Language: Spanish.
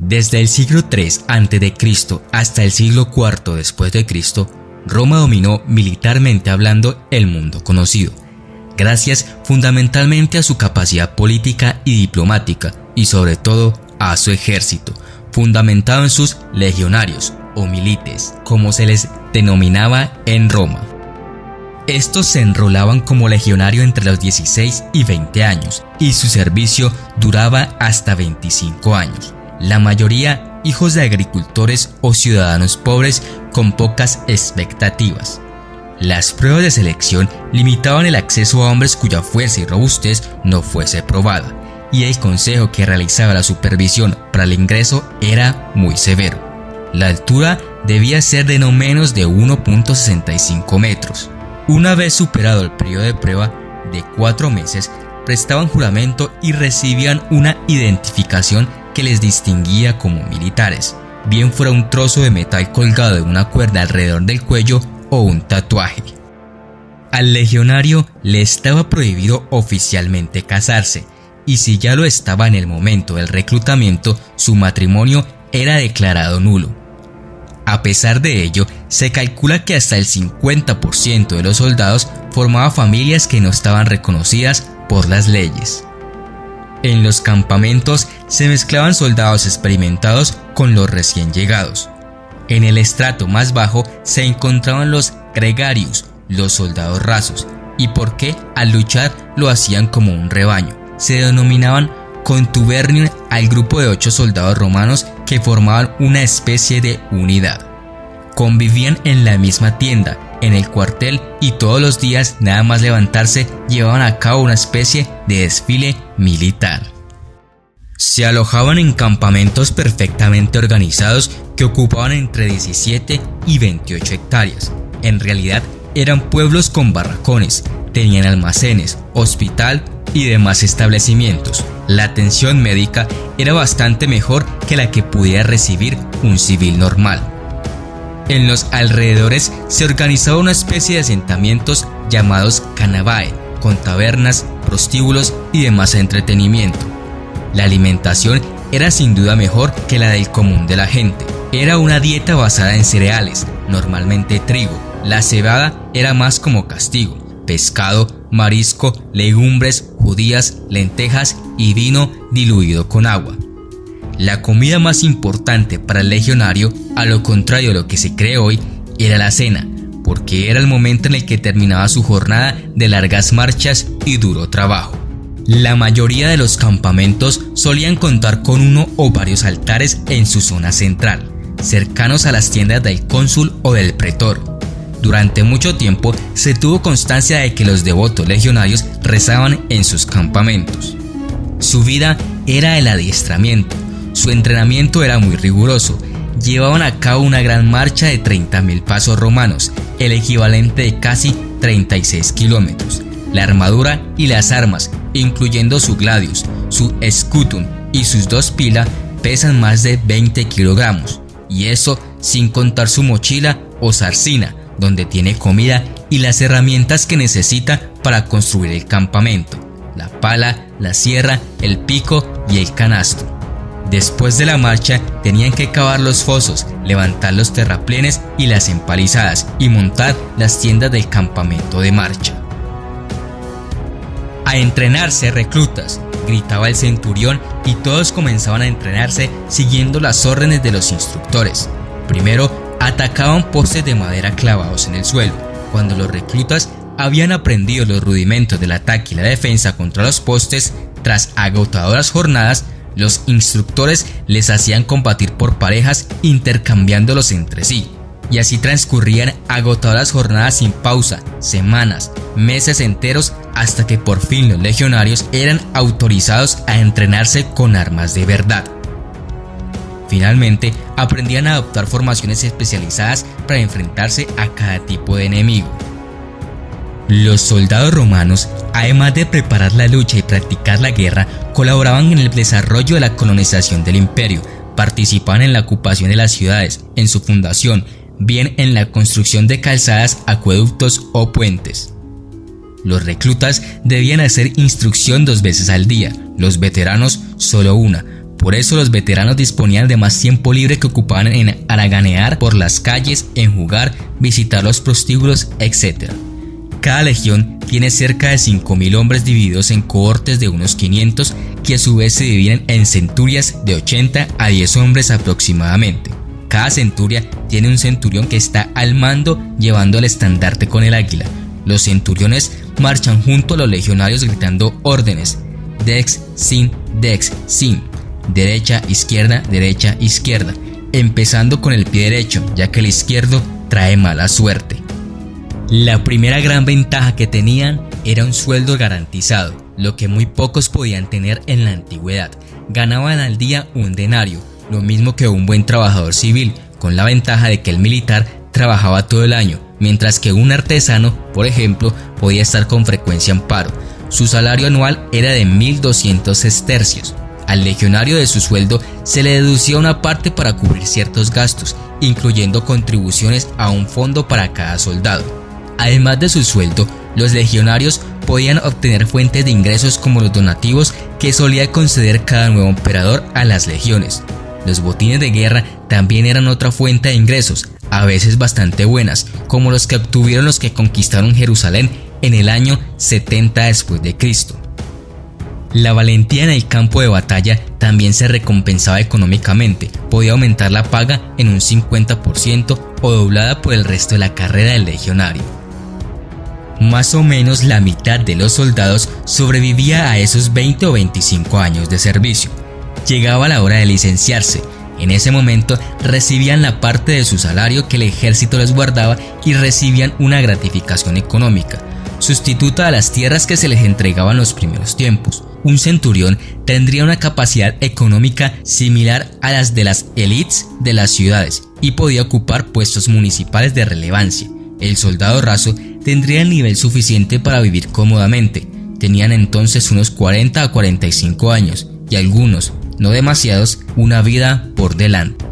Desde el siglo III a.C. hasta el siglo IV después de Cristo, Roma dominó militarmente hablando el mundo conocido, gracias fundamentalmente a su capacidad política y diplomática y sobre todo a su ejército, fundamentado en sus legionarios o milites, como se les denominaba en Roma. Estos se enrolaban como legionario entre los 16 y 20 años y su servicio duraba hasta 25 años. La mayoría hijos de agricultores o ciudadanos pobres con pocas expectativas. Las pruebas de selección limitaban el acceso a hombres cuya fuerza y robustez no fuese probada, y el consejo que realizaba la supervisión para el ingreso era muy severo. La altura debía ser de no menos de 1.65 metros. Una vez superado el periodo de prueba de 4 meses, prestaban juramento y recibían una identificación que les distinguía como militares, bien fuera un trozo de metal colgado de una cuerda alrededor del cuello o un tatuaje. Al legionario le estaba prohibido oficialmente casarse, y si ya lo estaba en el momento del reclutamiento, su matrimonio era declarado nulo. A pesar de ello, se calcula que hasta el 50% de los soldados formaba familias que no estaban reconocidas por las leyes. En los campamentos se mezclaban soldados experimentados con los recién llegados. En el estrato más bajo se encontraban los gregarios, los soldados rasos, y porque al luchar lo hacían como un rebaño. Se denominaban contubernium al grupo de 8 soldados romanos que formaban una especie de unidad. Convivían en la misma tienda, en el cuartel, y todos los días, nada más levantarse, llevaban a cabo una especie de desfile militar. Se alojaban en campamentos perfectamente organizados que ocupaban entre 17 y 28 hectáreas. En realidad eran pueblos con barracones, tenían almacenes, hospital y demás establecimientos. La atención médica era bastante mejor que la que pudiera recibir un civil normal. En los alrededores se organizaba una especie de asentamientos llamados canavae, con tabernas, prostíbulos y demás entretenimiento. La alimentación era sin duda mejor que la del común de la gente. Era una dieta basada en cereales, normalmente trigo. La cebada era más como castigo. Pescado, marisco, legumbres, judías, lentejas y vino diluido con agua. La comida más importante para el legionario, a lo contrario de lo que se cree hoy, era la cena, porque era el momento en el que terminaba su jornada de largas marchas y duro trabajo. La mayoría de los campamentos solían contar con uno o varios altares en su zona central, cercanos a las tiendas del cónsul o del pretor. Durante mucho tiempo se tuvo constancia de que los devotos legionarios rezaban en sus campamentos. Su vida era el adiestramiento. Su entrenamiento era muy riguroso. Llevaban a cabo una gran marcha de 30.000 pasos romanos, el equivalente de casi 36 kilómetros. La armadura y las armas, incluyendo su gladius, su scutum y sus 2 pila, pesan más de 20 kilogramos, y eso sin contar su mochila o zarzina, donde tiene comida y las herramientas que necesita para construir el campamento: la pala, la sierra, el pico y el canasto. Después de la marcha tenían que cavar los fosos, levantar los terraplenes y las empalizadas y montar las tiendas del campamento de marcha. ¡A entrenarse, reclutas!, gritaba el centurión, y todos comenzaban a entrenarse siguiendo las órdenes de los instructores. Primero atacaban postes de madera clavados en el suelo. Cuando los reclutas habían aprendido los rudimentos del ataque y la defensa contra los postes, tras agotadoras jornadas, los instructores les hacían combatir por parejas, intercambiándolos entre sí, y así transcurrían agotadoras jornadas sin pausa, semanas, meses enteros, hasta que por fin los legionarios eran autorizados a entrenarse con armas de verdad. Finalmente, aprendían a adoptar formaciones especializadas para enfrentarse a cada tipo de enemigo. Los soldados romanos, además de preparar la lucha y practicar la guerra, colaboraban en el desarrollo de la colonización del imperio, participaban en la ocupación de las ciudades, en su fundación, bien en la construcción de calzadas, acueductos o puentes. Los reclutas debían hacer instrucción 2 veces al día, los veteranos solo una, Por eso los veteranos disponían de más tiempo libre que ocupaban en haraganear por las calles, en jugar, visitar los prostíbulos, etc. Cada legión tiene cerca de 5.000 hombres divididos en cohortes de unos 500 que a su vez se dividen en centurias de 80 a 10 hombres aproximadamente. Cada centuria tiene un centurión que está al mando llevando el estandarte con el águila. Los centuriones marchan junto a los legionarios gritando órdenes: dex, sin, derecha, izquierda, empezando con el pie derecho, ya que el izquierdo trae mala suerte. La primera gran ventaja que tenían era un sueldo garantizado, lo que muy pocos podían tener en la antigüedad. Ganaban al día un denario, lo mismo que un buen trabajador civil, con la ventaja de que el militar trabajaba todo el año, mientras que un artesano, por ejemplo, podía estar con frecuencia en paro. Su salario anual era de 1.200 sestercios. Al legionario de su sueldo se le deducía una parte para cubrir ciertos gastos, incluyendo contribuciones a un fondo para cada soldado. Además de su sueldo, los legionarios podían obtener fuentes de ingresos como los donativos que solía conceder cada nuevo emperador a las legiones. Los botines de guerra también eran otra fuente de ingresos, a veces bastante buenas, como los que obtuvieron los que conquistaron Jerusalén en el año 70 después de Cristo. La valentía en el campo de batalla también se recompensaba económicamente, podía aumentar la paga en un 50% o doblada por el resto de la carrera del legionario. Más o menos la mitad de los soldados sobrevivía a esos 20 o 25 años de servicio. Llegaba la hora de licenciarse. En ese momento recibían la parte de su salario que el ejército les guardaba y recibían una gratificación económica, sustituta a las tierras que se les entregaban en los primeros tiempos. Un centurión tendría una capacidad económica similar a las de las élites de las ciudades y podía ocupar puestos municipales de relevancia. El soldado raso tendría el nivel suficiente para vivir cómodamente. Tenían entonces unos 40 a 45 años y algunos, no demasiados, una vida por delante.